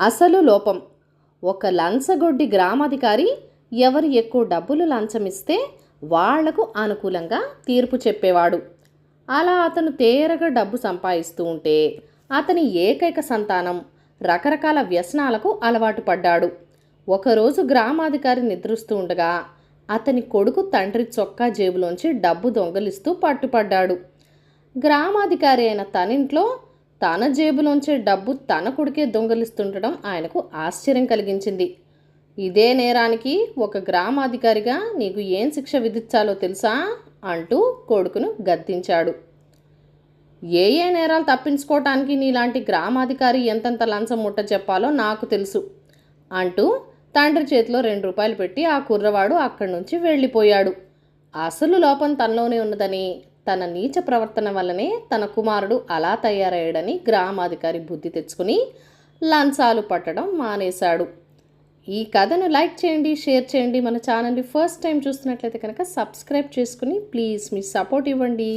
అసలు లోపం. ఒక లంచగొడ్డి గ్రామాధికారి ఎవరు ఎక్కువ డబ్బులు లంచమిస్తే వాళ్లకు అనుకూలంగా తీర్పు చెప్పేవాడు. అలా అతను తేరగా డబ్బు సంపాదిస్తూ ఉంటే అతని ఏకైక సంతానం రకరకాల వ్యసనాలకు అలవాటు పడ్డాడు. ఒకరోజు గ్రామాధికారి నిద్రిస్తూ ఉండగా అతని కొడుకు తండ్రి చొక్కా జేబులోంచి డబ్బు దొంగలిస్తూ పట్టుపడ్డాడు. గ్రామాధికారి అయిన తనింట్లో తన జేబులోంచే డబ్బు తన కొడుకే దొంగలిస్తుండడం ఆయనకు ఆశ్చర్యం కలిగించింది. ఇదే నేరానికి ఒక గ్రామాధికారిగా నీకు ఏం శిక్ష విధించాలో తెలుసా అంటూ కొడుకును గద్దించాడు. ఏ ఏ నేరాలు తప్పించుకోవటానికి నీలాంటి గ్రామాధికారి ఎంతెంత లంచం ముట్ట చెప్పాలో నాకు తెలుసు అంటూ తండ్రి చేతిలో 2 రూపాయలు పెట్టి ఆ కుర్రవాడు అక్కడి నుంచి వెళ్ళిపోయాడు. అసలు లోపం తనలోనే ఉన్నదని, తన నీచ ప్రవర్తన వల్లనే తన కుమారుడు అలా తయారయ్యాడని గ్రామాధికారి బుద్ధి తెచ్చుకుని లంచాలు పట్టడం మానేశాడు. ఈ కథను లైక్ చేయండి, షేర్ చేయండి. మన ఛానల్ని ఫస్ట్ టైం చూస్తున్నట్లయితే కనుక సబ్స్క్రైబ్ చేసుకుని ప్లీజ్ మీ సపోర్ట్ ఇవ్వండి.